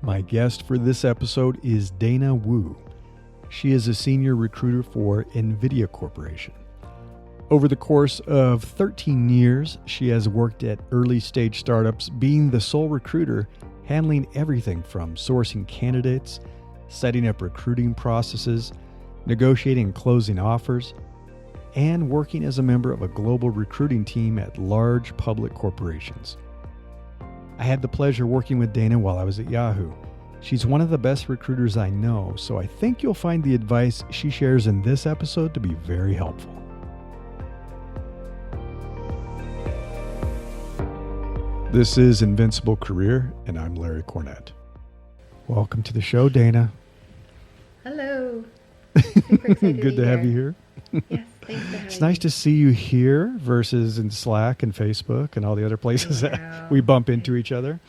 My guest for this episode is Dayna Wu. She is a senior recruiter for NVIDIA Corporation. Over the course of 13 years, she has worked at early stage startups, being the sole recruiter, handling everything from sourcing candidates, setting up recruiting processes, negotiating and closing offers, and working as a member of a global recruiting team at large public corporations. I had the pleasure working with Dayna while I was at Yahoo. She's one of the best recruiters I know, so I think you'll find the advice she shares in this episode to be very helpful. This is Invincible Career, and I'm Larry Cornett. Welcome to the show, Dayna. Hello. Super excited Good to have you here. Yes, thanks for having me. It's nice to see you here versus in Slack and Facebook and all the other places that we bump into each other.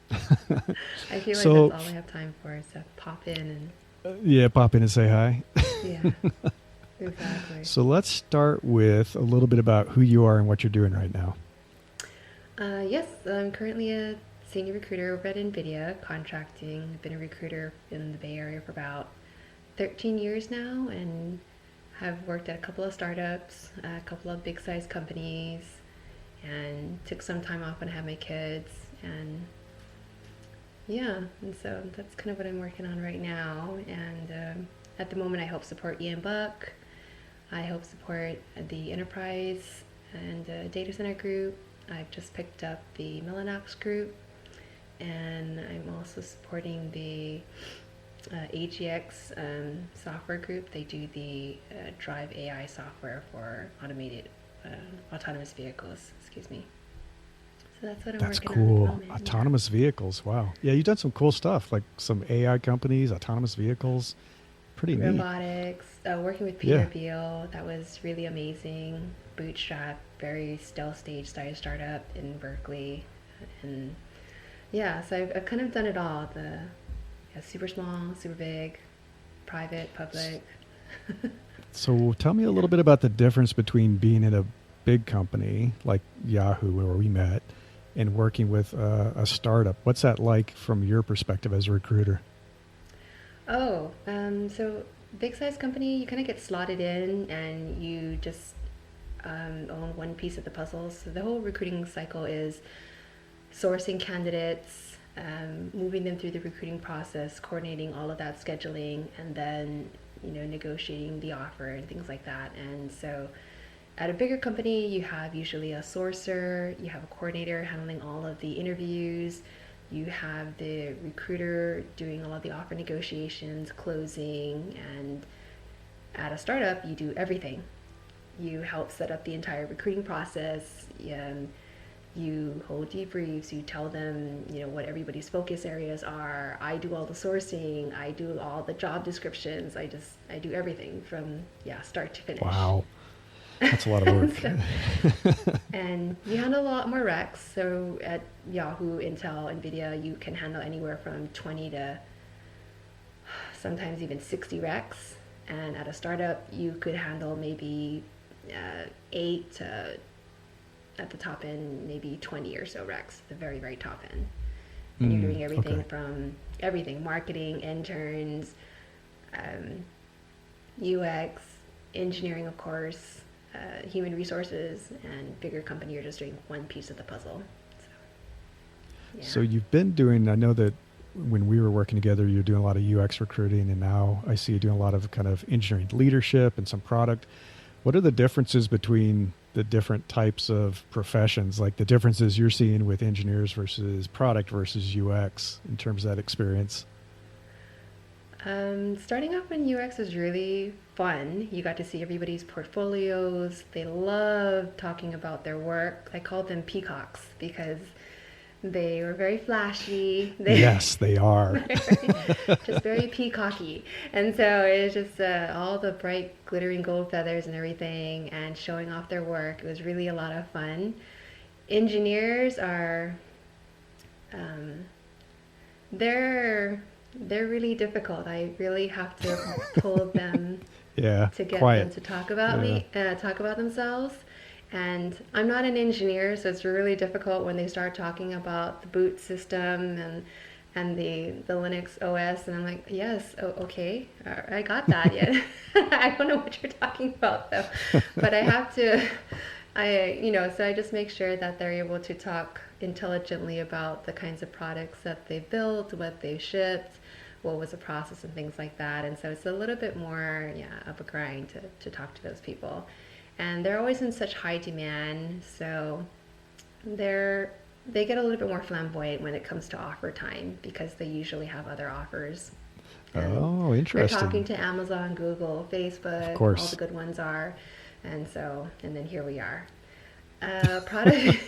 I feel like that's all I have time for is to pop in and... pop in and say hi. Yeah, exactly. So let's start with a little bit about who you are and what you're doing right now. Yes, I'm currently a senior recruiter over at NVIDIA, contracting. I've been a recruiter in the Bay Area for about 13 years now and have worked at a couple of startups, a couple of big-sized companies, and took some time off when I had my kids. And so that's kind of what I'm working on right now. And at the moment, I help support Ian Buck. I help support the enterprise and data center group. I've just picked up the Mellanax group, and I'm also supporting the AGX software group. They do the Drive AI software for autonomous vehicles. Excuse me. So that's what I'm working on. That's cool. Autonomous vehicles. Wow. Yeah, you've done some cool stuff, like some AI companies, autonomous vehicles. Pretty neat. Robotics. Working with Peterbilt. That was really amazing. Bootstrap, very stealth stage startup in Berkeley. And so I've kind of done it all. Super small, super big, private, public. So tell me a little bit about the difference between being in a big company like Yahoo, where we met, and working with a startup. What's that like from your perspective as a recruiter? So big size company, you kind of get slotted in and you just own one piece of the puzzle. So the whole recruiting cycle is sourcing candidates, moving them through the recruiting process, coordinating all of that scheduling, and then negotiating the offer and things like that. And so at a bigger company, you have usually a sourcer, you have a coordinator handling all of the interviews, you have the recruiter doing all of the offer negotiations, closing, and at a startup, you do everything. You help set up the entire recruiting process. You hold debriefs. You tell them, what everybody's focus areas are. I do all the sourcing. I do all the job descriptions. I do everything from start to finish. Wow, that's a lot of work. And you handle a lot more recs. So at Yahoo, Intel, NVIDIA, you can handle anywhere from 20 to sometimes even 60 recs. And at a startup, you could handle maybe 8 to, at the top end, maybe 20 or so recs, the very, very top end. And you're doing everything from marketing, interns, UX, engineering, of course, human resources, and bigger company, you're just doing one piece of the puzzle. So you've been doing, I know that when we were working together, you're doing a lot of UX recruiting, and now I see you doing a lot of kind of engineering leadership and some product. What are the differences between the different types of professions, like the differences you're seeing with engineers versus product versus UX in terms of that experience? Starting off in UX was really fun. You got to see everybody's portfolios. They love talking about their work. I called them peacocks because they were very flashy. Yes, they are. Just very peacocky. And so it was just all the bright glittering gold feathers and everything and showing off their work. It was really a lot of fun. Engineers are, they're really difficult. I really have to pull them to get them to talk about themselves. And I'm not an engineer, so it's really difficult when they start talking about the boot system and and the Linux OS, and I'm like, yes, okay, I got that yet. I don't know what you're talking about though, but I have to, so I just make sure that they're able to talk intelligently about the kinds of products that they built, what they shipped, what was the process, and things like that. And so it's a little bit more, of a grind to talk to those people, and they're always in such high demand, so they get a little bit more flamboyant when it comes to offer time because they usually have other offers. Oh, interesting. They're talking to Amazon, Google, Facebook, of course. all the good ones are. And then here we are. Product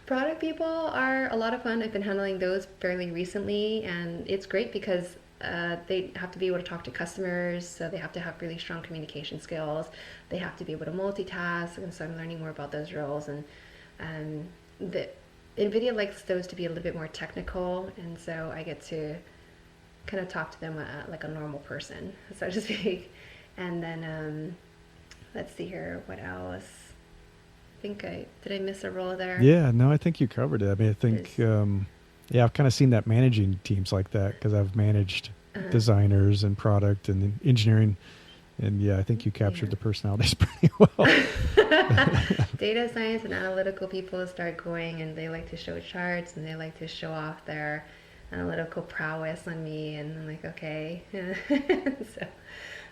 product people are a lot of fun. I've been handling those fairly recently, and it's great because they have to be able to talk to customers, so they have to have really strong communication skills. They have to be able to multitask, and so I'm learning more about those roles. And the NVIDIA likes those to be a little bit more technical, and so I get to kind of talk to them like a normal person, so to speak. And then let's see here, what else? Did I miss a role there? Yeah, no, I think you covered it. I mean, I think, I've kind of seen that managing teams like that because I've managed designers and product and engineering. And yeah, I think you captured the personalities pretty well. Data science and analytical people start going, and they like to show charts, and they like to show off their analytical prowess on me, and I'm like, okay. So,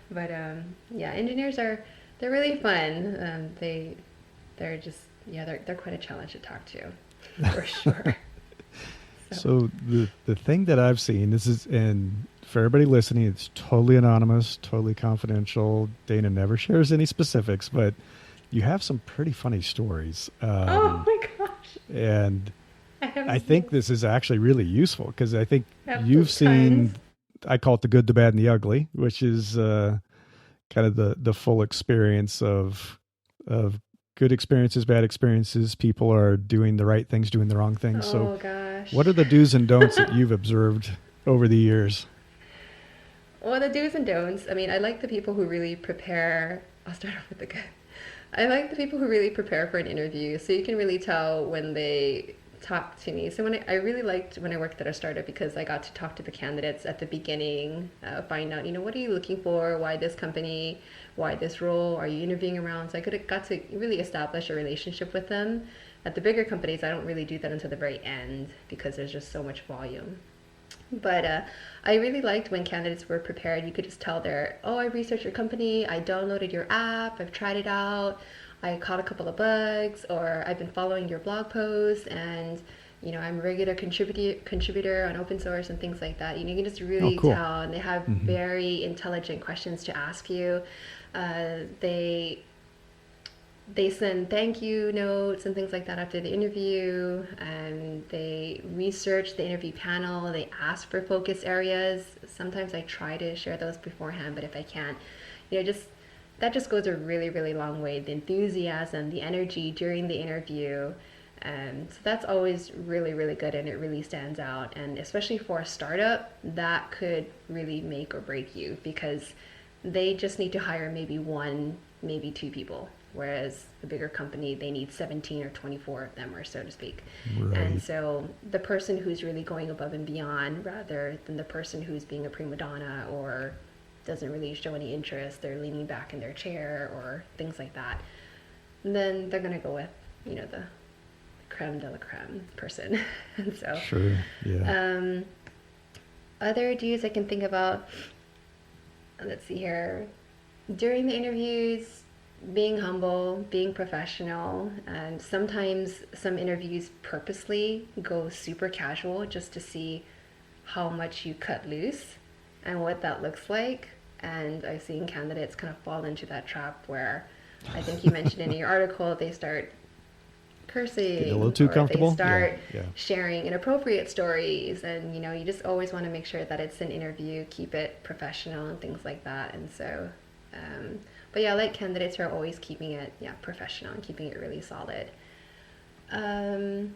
but engineers they're really fun. They're just they're quite a challenge to talk to, for sure. So the thing that I've seen, and for everybody listening, it's totally anonymous, totally confidential. Dayna never shares any specifics, but you have some pretty funny stories. Oh my gosh! And I think this is actually really useful because I think you've seen, I call it the good, the bad, and the ugly, which is kind of the full experience of good experiences, bad experiences. People are doing the right things, doing the wrong things. Oh gosh! What are the do's and don'ts that you've observed over the years? Well, the do's and don'ts. I mean, I like the people who really prepare. I'll start off with the good. I like the people who really prepare for an interview, so you can really tell when they talk to me. So I really liked when I worked at a startup because I got to talk to the candidates at the beginning, find out, what are you looking for? Why this company? Why this role? Are you interviewing around? So I got to really establish a relationship with them. At the bigger companies, I don't really do that until the very end because there's just so much volume. But I really liked when candidates were prepared. You could just tell I researched your company, I downloaded your app, I've tried it out, I caught a couple of bugs, or I've been following your blog posts, and I'm a regular contributor on open source and things like that. You can just really tell, and they have very intelligent questions to ask you. They send thank you notes and things like that after the interview, and they research the interview panel. They ask for focus areas. Sometimes I try to share those beforehand, but if I can't, that just goes a really, really long way. The enthusiasm, the energy during the interview. So that's always really, really good, and it really stands out. And especially for a startup, that could really make or break you because they just need to hire maybe one, maybe two people. Whereas the bigger company, they need 17 or 24 of them, or so to speak. Right. And so the person who's really going above and beyond rather than the person who's being a prima donna or doesn't really show any interest, they're leaning back in their chair or things like that, then they're going to go with, the creme de la creme person. And so, sure, yeah. Other do's I can think about, let's see here, during the interviews, being humble, being professional, and sometimes some interviews purposely go super casual just to see how much you cut loose and what that looks like. And I've seen candidates kind of fall into that trap where I think you mentioned in your article, they start cursing, a little too comfortable. They start sharing inappropriate stories, and you just always want to make sure that it's an interview, keep it professional and things like that. And so but I like candidates who are always keeping it professional and keeping it really solid. I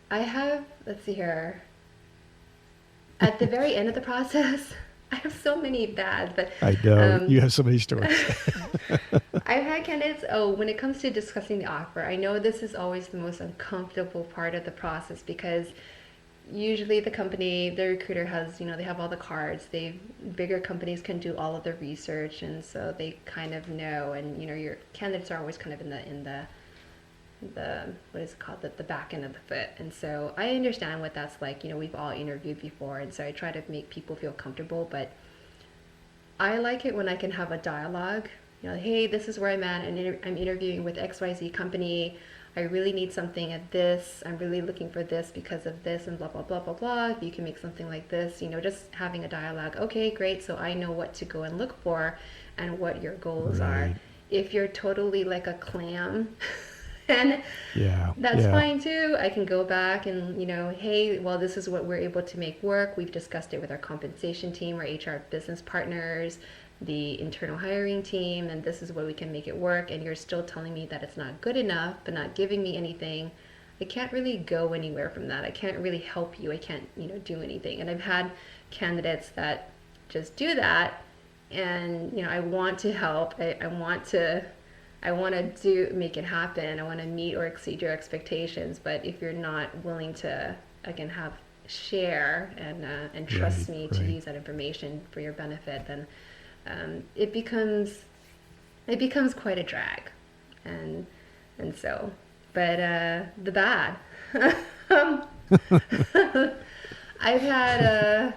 have, let's see here, at the very end of the process, I have so many bad, but I know you have so many stories. I've had candidates, when it comes to discussing the offer, I know this is always the most uncomfortable part of the process because usually the recruiter has, they have all the cards. Bigger companies can do all of the research, and so they kind of know. And your candidates are always kind of in the what is it called, the back end of the foot. And so I understand what that's like. We've all interviewed before, and so I try to make people feel comfortable. But I like it when I can have a dialogue. Hey, this is where I'm at, and I'm interviewing with XYZ company. I really need something at this. I'm really looking for this because of this, and blah, blah, blah, blah, blah. If you can make something like this, just having a dialogue. Okay, great. So I know what to go and look for and what your goals are. If you're totally like a clam, and that's fine too. I can go back and, hey, well, this is what we're able to make work. We've discussed it with our compensation team, our HR business partners, the internal hiring team, and this is where we can make it work. And you're still telling me that it's not good enough, but not giving me anything. I can't really go anywhere from that. I can't really help you. I can't, do anything. And I've had candidates that just do that, and I want to help. I want to make it happen. I want to meet or exceed your expectations. But if you're not willing to, again, share and trust me to use that information for your benefit, then it becomes quite a drag. And so, but the bad, I've had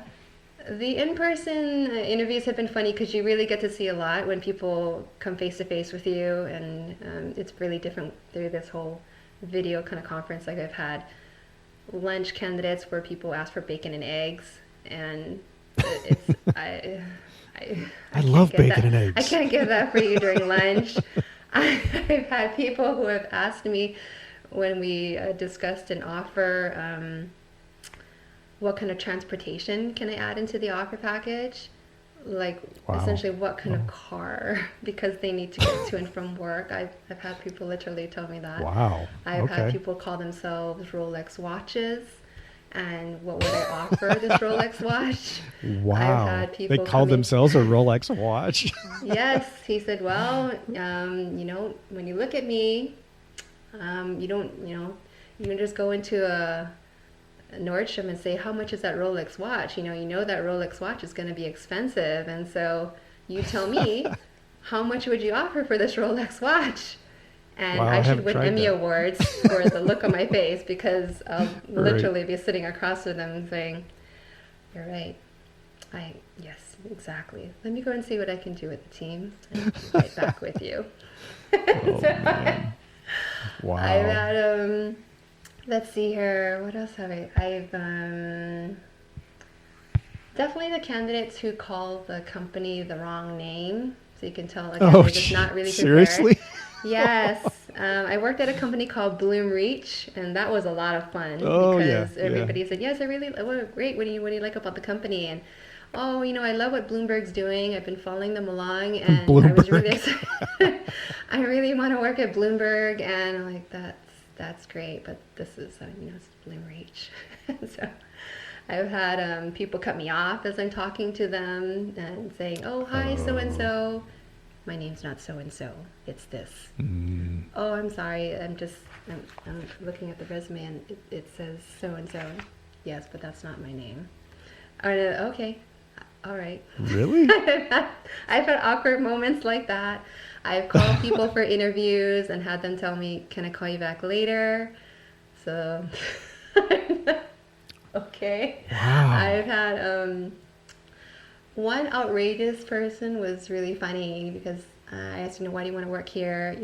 the in-person interviews have been funny because you really get to see a lot when people come face to face with you, and it's really different through this whole video kind of conference. Like, I've had lunch candidates where people ask for bacon and eggs, and it's I love bacon and eggs. I can't get that for you during lunch. I've had people who have asked me when we discussed an offer, what kind of transportation can I add into the offer package? Like, essentially, what kind of car, because they need to get to and from work. I've had people literally tell me that. Wow. I've had people call themselves Rolex watches. And what would I offer this Rolex watch? Wow. I've had people they call themselves a Rolex watch. Yes. He said, well, when you look at me, you don't just go into a Nordstrom and say, how much is that Rolex watch? You know that Rolex watch is going to be expensive. And so you tell me, how much would you offer for this Rolex watch? And I should win Emmy Awards for the look on my face, because I'll literally be sitting across from them saying, you're right. Yes, exactly. Let me go and see what I can do with the team, and I'll be right back with you. Wow. I've had, let's see here. What else have I've definitely the candidates who call the company the wrong name. So you can tell, again, they're just not really prepared. Seriously? Yes. I worked at a company called Bloom Reach, and that was a lot of fun because everybody said, yes, great. What do you like about the company? And, I love what Bloomberg's doing. I've been following them along, and I was really excited. I really want to work at Bloomberg, and I'm like, that's great, but this is, it's Bloom Reach. So I've had people cut me off as I'm talking to them and saying, oh, hi, so-and-so. My name's not so-and-so, it's this. Oh, I'm sorry, I'm looking at the resume and it says so-and-so. Yes, but that's not my name. Okay, all right. Really? I've had awkward moments like that. I've called people for interviews and had them tell me, can I call you back later? So, okay. Wow. I've had... one outrageous person was really funny because I asked, why do you want to work here?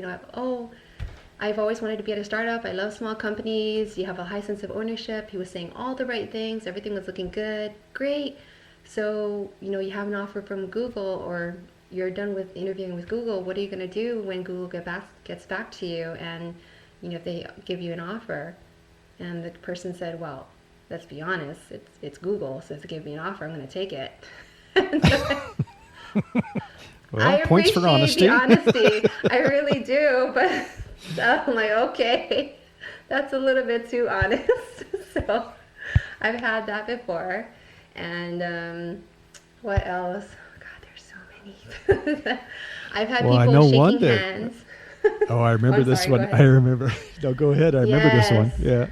I've always wanted to be at a startup. I love small companies. You have a high sense of ownership. He was saying all the right things. Everything was looking good. Great. So, you have an offer from Google, or you're done with interviewing with Google. What are you going to do when Google gets back to you and, if they give you an offer? And the person said, well, let's be honest. It's Google. So if they give me an offer, I'm going to take it. Well, I points for honesty. The honesty. I really do, but I'm like, okay, that's a little bit too honest. So I've had that before. And what else? Oh, God, there's so many. I've had people shaking hands. Oh, I remember this one. I remember. No, go ahead. I remember this one. Yeah.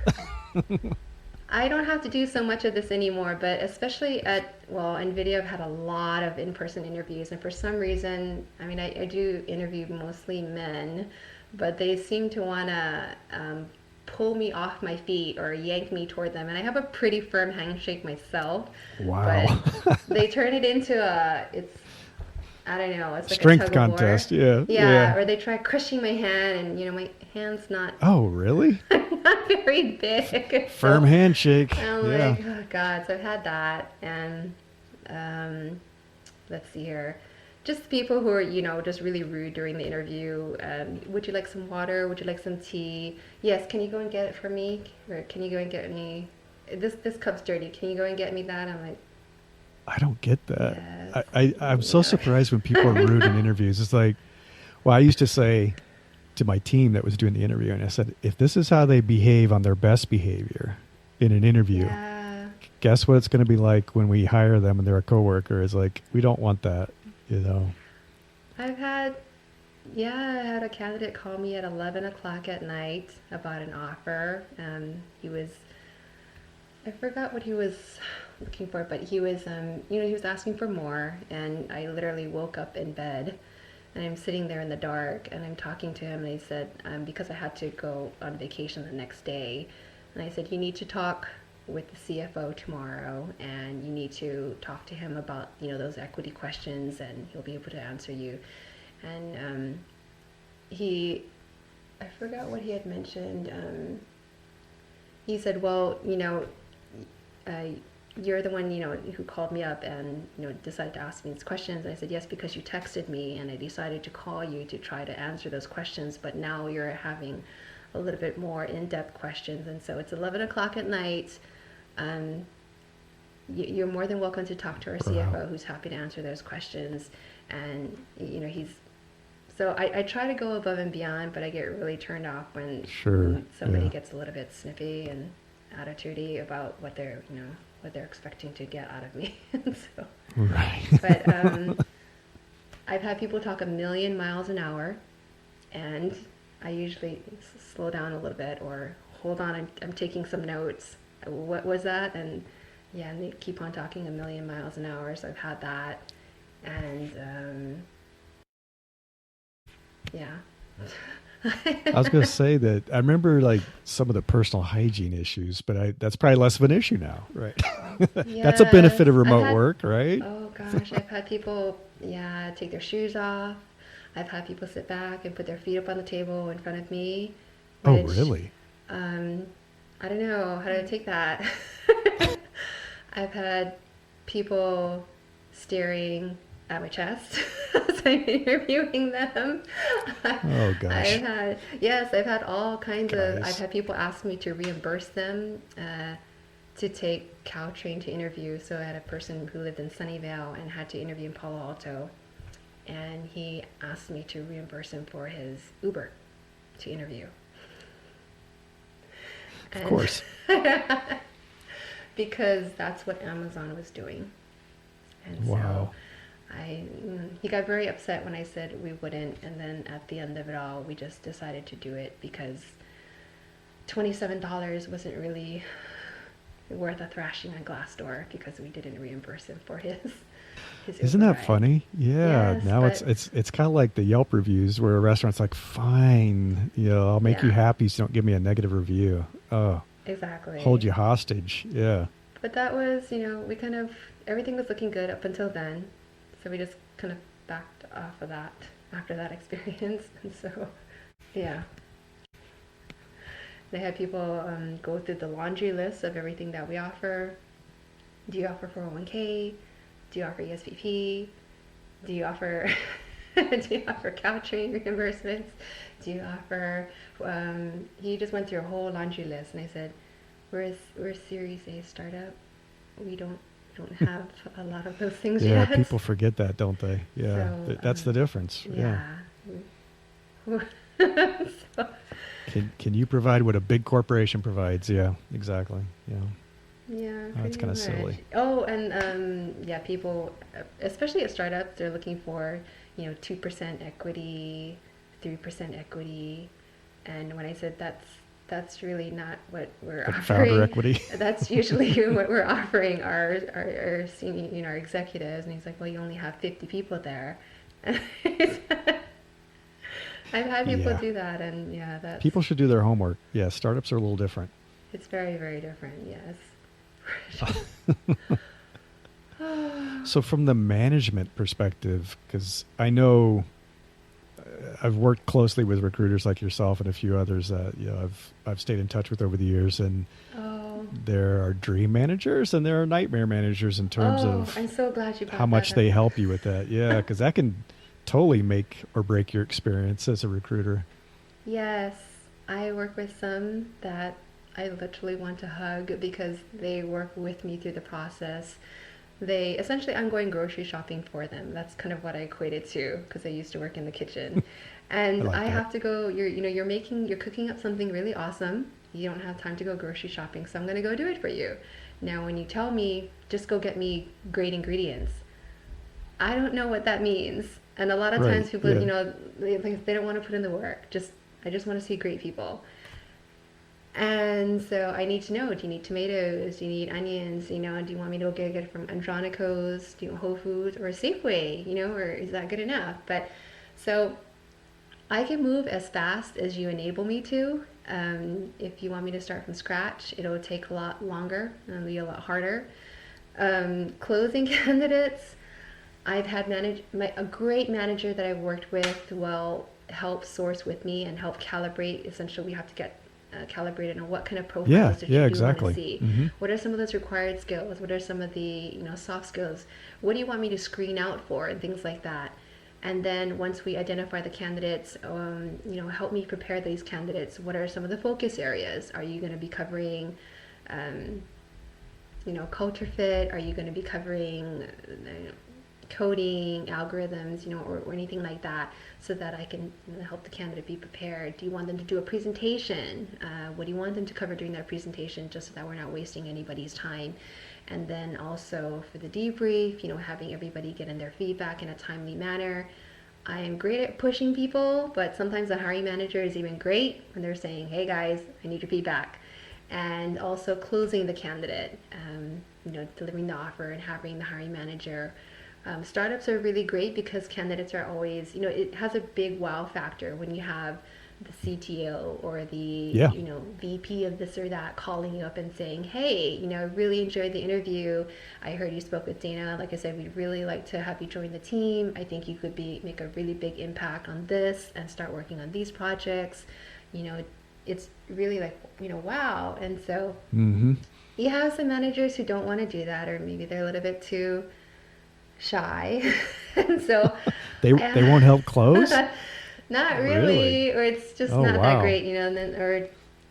I don't have to do so much of this anymore, but especially NVIDIA, I've had a lot of in-person interviews, and for some reason, I mean, I do interview mostly men, but they seem to want to pull me off my feet or yank me toward them, and I have a pretty firm handshake myself. Wow. But they turn it into I don't know, it's like strength a tug of contest. war. Yeah. Yeah, or they try crushing my hand, and my hand's not Oh, really? not very big. Firm handshake. I'm Yeah. like, oh God, so I've had that, and let's see here. Just people who are, just really rude during the interview. Would you like some water? Would you like some tea? Yes, can you go and get it for me? Or can you go and get me, this cup's dirty. Can you go and get me that? I'm like, I don't get that. yes. I'm so surprised when people are rude in interviews. It's like, well, I used to say to my team that was doing the interview, and I said, if this is how they behave on their best behavior in an interview, Yeah. guess what it's going to be like when we hire them and they're a coworker? Is like, we don't want that, I had a candidate call me at 11 o'clock at night about an offer. I forgot what he was looking for, but he was, he was asking for more, and I literally woke up in bed, and I'm sitting there in the dark, and I'm talking to him, and he said, because I had to go on vacation the next day, and I said, you need to talk with the CFO tomorrow, and you need to talk to him about, those equity questions, and he'll be able to answer you. And I forgot what he had mentioned. He said, well, you're the one, who called me up and, decided to ask me these questions. And I said, yes, because you texted me, and I decided to call you to try to answer those questions. But now you're having a little bit more in-depth questions. And so it's 11 o'clock at night. You're more than welcome to talk to our CFO, who's happy to answer those questions. And, so I try to go above and beyond, but I get really turned off when somebody gets a little bit snippy and attitudey about what they're expecting to get out of me. So, right. But I've had people talk a million miles an hour, and I usually slow down a little bit or hold on, I'm taking some notes. What was that? And they keep on talking a million miles an hour. So I've had that, and I was going to say that I remember like some of the personal hygiene issues, but that's probably less of an issue now, right? That's a benefit of remote work, right? Oh gosh, I've had people, take their shoes off. I've had people sit back and put their feet up on the table in front of me. Oh, really? I don't know how to take that. I've had people staring at my chest as I'm interviewing them. Oh gosh. I've had all kinds of, I've had people ask me to reimburse them to take Caltrain to interview. So I had a person who lived in Sunnyvale and had to interview in Palo Alto, and he asked me to reimburse him for his Uber to interview. Of course. Because that's what Amazon was doing. And wow. So he got very upset when I said we wouldn't, and then at the end of it all, we just decided to do it because $27 wasn't really worth a thrashing on Glassdoor because we didn't reimburse him for his Isn't Uber that ride. funny? Yeah. Yes, now it's kind of like the Yelp reviews where a restaurant's like, fine, I'll make you happy, so don't give me a negative review. Oh, exactly. Hold you hostage. Yeah. But that was, we kind of, everything was looking good up until then. So we just kind of backed off of that after that experience. And so, they had people go through the laundry list of everything that we offer. Do you offer 401k? Do you offer ESPP? Do you offer Caltrain reimbursements? Do you offer? He just went through a whole laundry list, and I said, "We're a Series A startup. We don't have a lot of those things yet." Yeah, people forget that, don't they? Yeah, So, that's the difference. Yeah. So, Can you provide what a big corporation provides? Yeah, exactly. Yeah. yeah, That's kind of silly. Oh, and people, especially at startups, they're looking for 2% equity, 3% equity, and when I said that's really not what we're Like founder offering. equity. That's usually what we're offering our senior, our executives. And he's like, well, you only have 50 people there. I've had people Yeah. do that, and yeah, People should do their homework. Yeah, startups are a little different. it's very, very different. Yes. So from the management perspective, because I know I've worked closely with recruiters like yourself and a few others that I've stayed in touch with over the years, and Oh, there are dream managers and there are nightmare managers in terms of I'm so glad you brought how much that they up. help you with that. Yeah, because that can totally make or break your experience as a recruiter. Yes, I work with some that I literally want to hug because they work with me through the process. They essentially, I'm going grocery shopping for them. That's kind of what I equate it to because I used to work in the kitchen. I And like I that. have to go, you're cooking up something really awesome. You don't have time to go grocery shopping, so I'm going to go do it for you. Now, when you tell me, just go get me great ingredients, I don't know what that means. And a lot of Right. times people, Yeah. they don't want to put in the work. I just want to see great people. And so I need to know, do you need tomatoes? Do you need onions? Do you want me to go get it from Andronico's, Whole Foods or Safeway, or is that good enough? But so I can move as fast as you enable me to. If you want me to start from scratch, it'll take a lot longer and it'll be a lot harder. Closing candidates, I've had a great manager that I've worked with will help source with me and help calibrate. Essentially, we have to get calibrated on what kind of Yeah. profiles that Yeah. you do want to Exactly. see. Hmm. What are some of those required skills? What are some of the soft skills? What do you want me to screen out for and things like that? And then once we identify the candidates, help me prepare these candidates. What are some of the focus areas? Are you going to be covering um, culture fit? Are you going to be covering coding, algorithms, or anything like that, so that I can help the candidate be prepared? Do you want them to do a presentation? What do you want them to cover during that presentation, just so that we're not wasting anybody's time? And then also for the debrief, having everybody get in their feedback in a timely manner. I am great at pushing people, but sometimes the hiring manager is even great when they're saying, hey guys, I need your feedback. And also closing the candidate, delivering the offer and having the hiring manager. Startups are really great because candidates are always, it has a big wow factor when you have the CTO or the, Yeah. VP of this or that calling you up and saying, hey, I really enjoyed the interview. I heard you spoke with Dayna. Like I said, we'd really like to have you join the team. I think you could make a really big impact on this and start working on these projects. It's really like, wow. And so Hmm. you have some managers who don't want to do that, or maybe they're a little bit too shy. And so They won't help close. not Really? really, or it's just Oh, not that wow. great, and then, or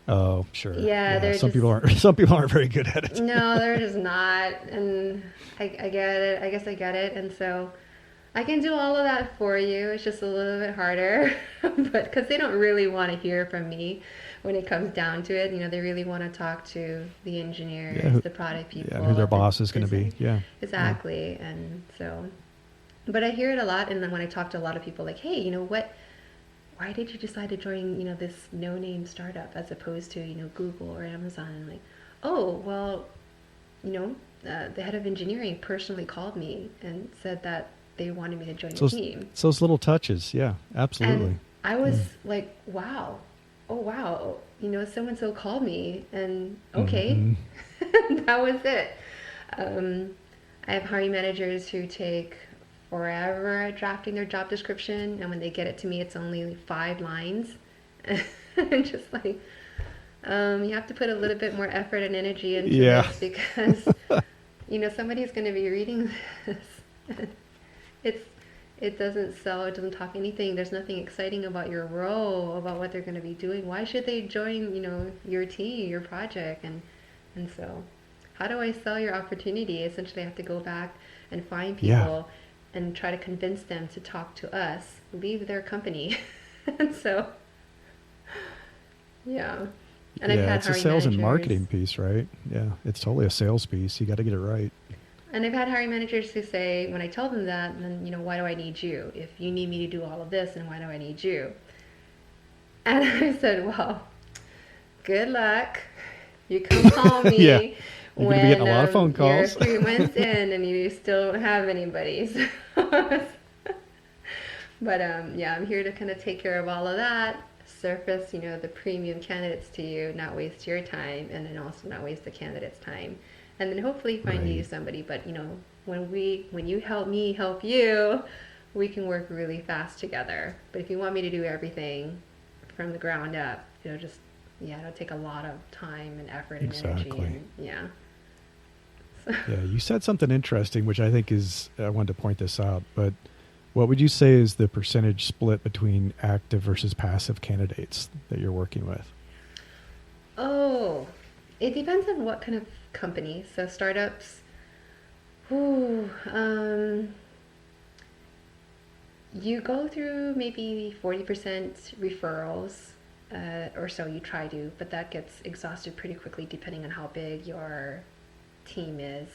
Oh, sure. yeah, they're Some just, people aren't. Some people aren't very good at it. no, they're just not. And I get it. I guess I get it. And so I can do all of that for you. It's just a little bit harder, but because they don't really want to hear from me when it comes down to it. They really want to talk to the engineers, Yeah, the product people, and who their the boss is going to be. design. Yeah. Exactly. And so, but I hear it a lot. And then when I talk to a lot of people, like, hey, why did you decide to join, this no-name startup as opposed to, Google or Amazon? And like, oh, well, the head of engineering personally called me and said that they wanted me to join the team. It's those little touches. Yeah, absolutely. And I was like, wow, oh, wow, so-and-so called me, and okay, Mhm. that was it. I have hiring managers who take forever at drafting their job description, and when they get it to me, it's only 5 lines. And just like, you have to put a little bit more effort and energy into Yeah. this because, somebody's going to be reading this. It doesn't sell, it doesn't talk anything. There's nothing exciting about your role, about what they're going to be doing. Why should they join, your team, your project? And so, how do I sell your opportunity? Essentially, I have to go back and find people Yeah. and try to convince them to talk to us, leave their company. And so, yeah. And I've Yeah, had it's a hiring sales and managers- marketing piece, right? Yeah, it's totally a sales piece. You got to get it right. And I've had hiring managers who say, when I tell them that, then, why do I need you? If you need me to do all of this, then why do I need you? And I said, well, good luck. You come call me Yeah. You're going to be getting a lot of phone you're calls. 3 months in and you still don't have anybody. So but yeah, I'm here to kind of take care of all of that, surface, the premium candidates to you, not waste your time, and then also not waste the candidate's time, and then hopefully find you Right. somebody. But when you help me help you, we can work really fast together. But if you want me to do everything from the ground up, just it'll take a lot of time and effort and energy. Exactly. And, yeah. Yeah, you said something interesting, which I think I wanted to point this out, but what would you say is the percentage split between active versus passive candidates that you're working with? Oh, it depends on what kind of company. So startups, whew, you go through maybe 40% referrals, or so you try to, but that gets exhausted pretty quickly depending on how big your team is.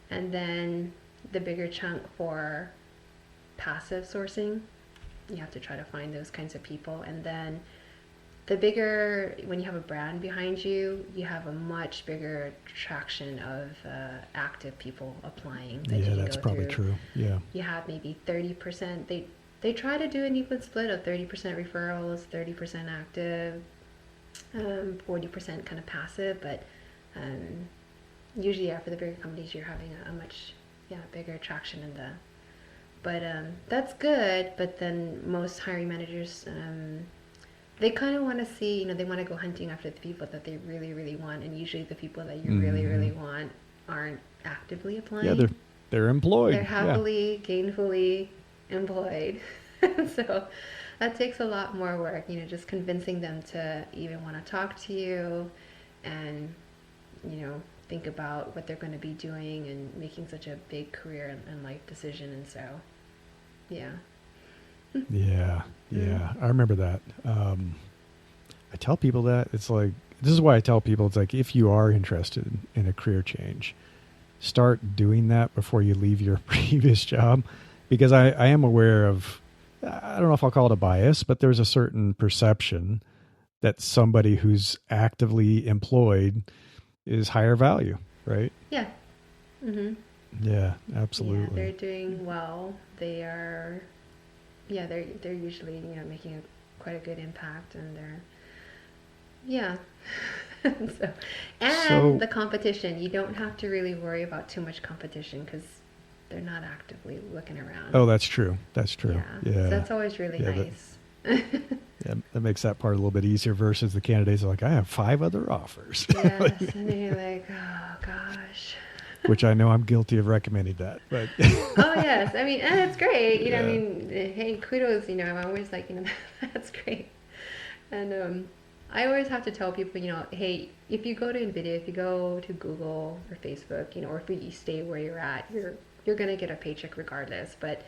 And then the bigger chunk for passive sourcing, you have to try to find those kinds of people. And then the bigger, when you have a brand behind you, you have a much bigger traction of active people applying that you Yeah, can that's go probably through. true. Yeah. You have maybe 30%. They try to do an even split of 30% referrals, 30% active, 40% kind of passive, but usually for the bigger companies you're having a much bigger traction in the, but that's good. But then most hiring managers, they kind of want to see, they want to go hunting after the people that they really, really want, and usually the people that you really, really want aren't actively applying. Yeah, they're employed. They're happily, gainfully employed. So that takes a lot more work, just convincing them to even want to talk to you and, think about what they're going to be doing and making such a big career and life decision. And so, yeah. Yeah. I remember that. I tell people that this is why I tell people it's like, if you are interested in a career change, start doing that before you leave your previous job, because I am aware of, I don't know if I'll call it a bias, but there's a certain perception that somebody who's actively employed is higher value, right? Yeah. Mm-hmm. Yeah, absolutely. Yeah, they're doing well. They are, they're usually, making quite a good impact, and yeah. So the competition, you don't have to really worry about too much competition because they're not actively looking around. Oh, that's true. Yeah. So that's always really nice. Yeah, that makes that part a little bit easier versus the candidates are like, I have 5 other offers. Yes, and then you're like, oh gosh. Which I know I'm guilty of recommending that, but. Oh yes, I mean, and it's great. Hey, kudos. I'm always like, that's great. And I always have to tell people, hey, if you go to NVIDIA, if you go to Google or Facebook, or if you stay where you're at, you're gonna get a paycheck regardless. But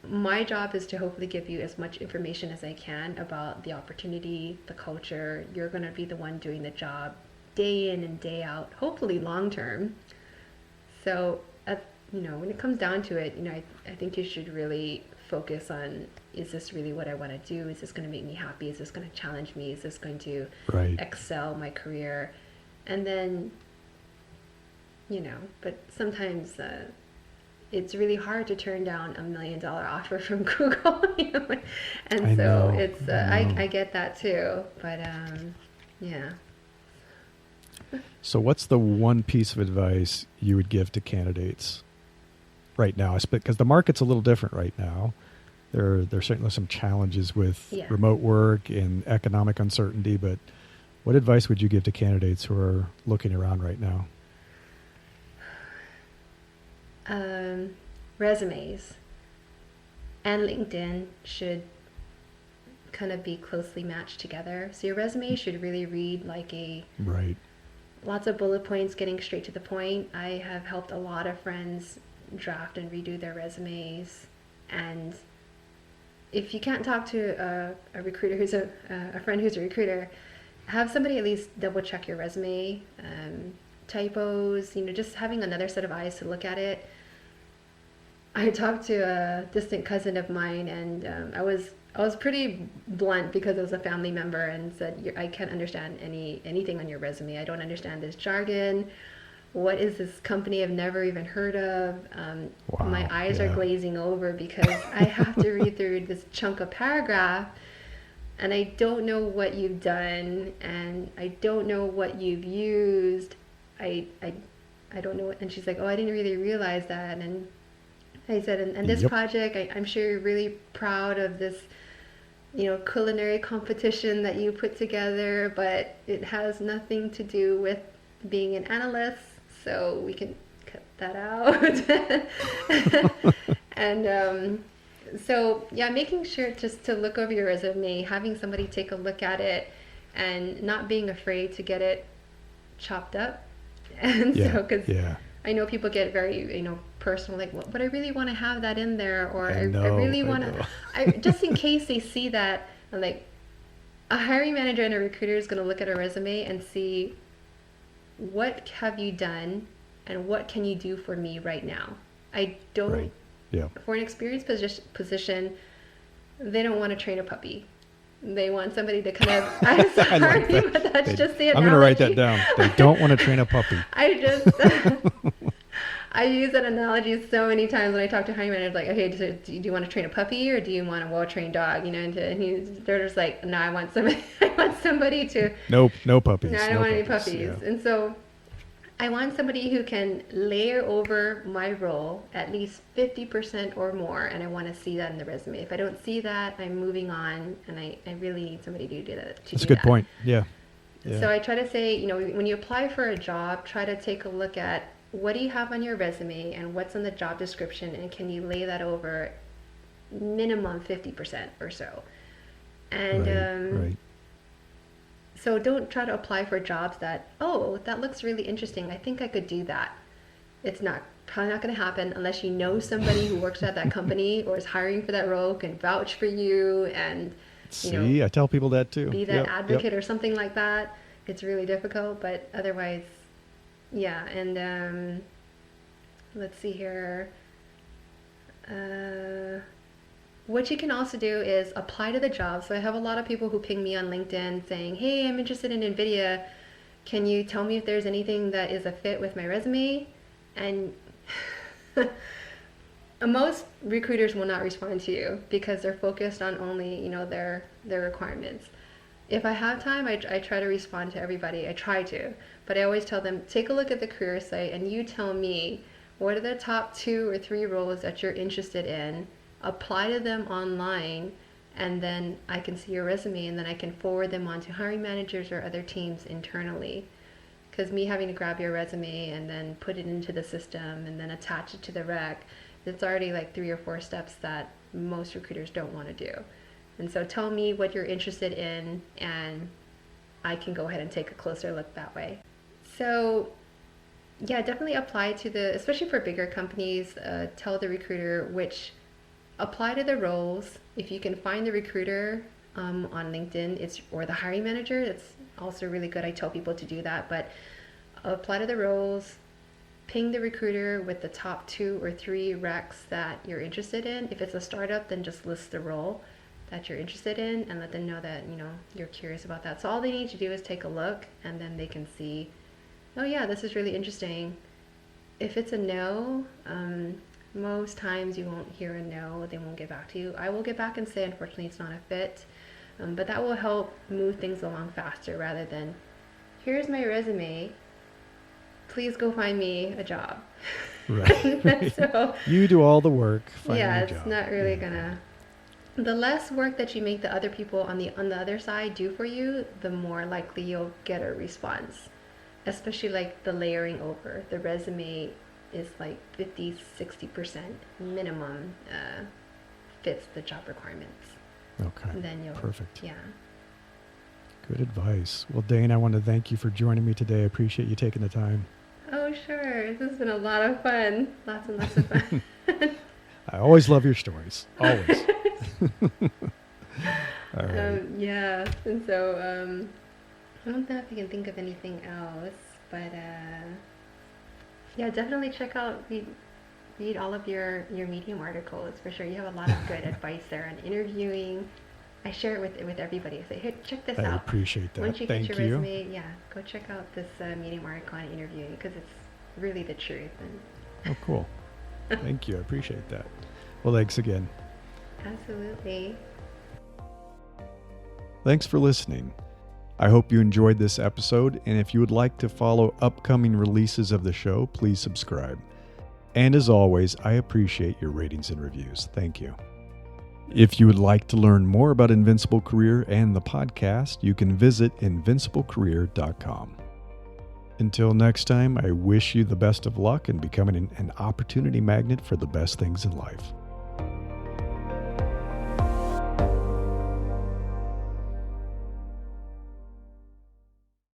my job is to hopefully give you as much information as I can about the opportunity, the culture. You're gonna be the one doing the job day in and day out, hopefully long term. So, when it comes down to it, I think you should really focus on, is this really what I want to do? Is this going to make me happy? Is this going to challenge me? Is this going to excel my career? And then, but sometimes it's really hard to turn down $1 million offer from Google, and I get that too, but yeah. So what's the one piece of advice you would give to candidates right now? Because the market's a little different right now. There's certainly some challenges with remote work and economic uncertainty, but what advice would you give to candidates who are looking around right now? Resumes and LinkedIn should kind of be closely matched together. So your resume should really read like lots of bullet points, getting straight to the point. I have helped a lot of friends draft and redo their resumes, and if you can't talk to a recruiter who's a friend who's a recruiter, have somebody at least double check your resume, typos, just having another set of eyes to look at it. I talked to a distant cousin of mine, and I was I was pretty blunt because it was a family member and said, I can't understand anything on your resume. I don't understand this jargon. What is this company I've never even heard of? Wow, my eyes are glazing over because I have to read through this chunk of paragraph and I don't know what you've done and I don't know what you've used. I don't know. And she's like, oh, I didn't really realize that. And I said, and this project, I'm sure you're really proud of this, culinary competition that you put together, but it has nothing to do with being an analyst, so we can cut that out. And so, yeah, making sure just to look over your resume, having somebody take a look at it, and not being afraid to get it chopped up. And so, because I know people get very, personal, like, but I really want to have that in there, or I really want to, just in case they see that, like, a hiring manager and a recruiter is going to look at a resume and see, what have you done, and what can you do for me right now? I don't, for an experienced position, they don't want to train a puppy. They want somebody to kind of, I'm sorry, like that. But that's just the analogy. I'm going to write that down. They don't want to train a puppy. I use that analogy so many times when I talk to hiring managers, like, okay, do you want to train a puppy or do you want a well-trained dog? And they're just like, no, I want somebody to. No puppies. No, I don't want any puppies. Yeah. And so I want somebody who can layer over my role at least 50% or more, and I want to see that in the resume. If I don't see that, I'm moving on, and I really need somebody to do that. That's a good point. Yeah. So I try to say, when you apply for a job, try to take a look at what do you have on your resume and what's in the job description, and can you lay that over minimum 50% or so. And right. So don't try to apply for jobs that, oh, that looks really interesting, I think I could do that. It's probably not going to happen unless you know somebody who works at that company or is hiring for that role, can vouch for you, and I tell people that too. Be that advocate or something like that. It's really difficult, but otherwise, yeah. And let's see here. What you can also do is apply to the job. So I have a lot of people who ping me on LinkedIn saying, hey, I'm interested in NVIDIA. Can you tell me if there's anything that is a fit with my resume? And most recruiters will not respond to you because they're focused on only, their requirements. If I have time, I try to respond to everybody. I try to. But I always tell them, take a look at the career site and you tell me what are the top 2 or 3 roles that you're interested in. Apply to them online, and then I can see your resume, and then I can forward them on to hiring managers or other teams internally. Because me having to grab your resume and then put it into the system and then attach it to the rec, it's already like 3 or 4 steps that most recruiters don't want to do. And so tell me what you're interested in, and I can go ahead and take a closer look that way. So yeah, definitely apply to especially for bigger companies, tell the recruiter apply to the roles. If you can find the recruiter on LinkedIn, or the hiring manager, it's also really good. I tell people to do that, but apply to the roles, ping the recruiter with the top 2 or 3 recs that you're interested in. If it's a startup, then just list the role that you're interested in and let them know that, you're curious about that. So all they need to do is take a look, and then they can see, oh yeah, this is really interesting. If it's a no, most times you won't hear a no, they won't get back to you. I will get back and say, unfortunately, it's not a fit. But that will help move things along faster rather than, here's my resume, please go find me a job. Right. So, you do all the work, find yeah, me a it's job. not really gonna, the less work that you make the other people on the other side do for you, the more likely you'll get a response. Especially like the layering over. The resume is like 50-60% minimum fits the job requirements. Okay. And then perfect. Yeah. Good advice. Well, Dayna, I want to thank you for joining me today. I appreciate you taking the time. Oh, sure. This has been a lot of fun. Lots and lots of fun. I always love your stories. Always. All right. Yeah. And so I don't know if I can think of anything else, but yeah, definitely read all of your Medium articles for sure. You have a lot of good advice there on interviewing, I share it with everybody. I say, hey, check this I out. appreciate that. Once you Thank get your you. resume, yeah, go check out this Medium Archon interview because it's really the truth. And Oh, cool. Thank you. I appreciate that. Well, thanks again. absolutely. Thanks for listening. I hope you enjoyed this episode, and if you would like to follow upcoming releases of the show, please subscribe. And as always, I appreciate your ratings and reviews. Thank you. If you would like to learn more about Invincible Career and the podcast, you can visit invinciblecareer.com. Until next time, I wish you the best of luck in becoming an opportunity magnet for the best things in life.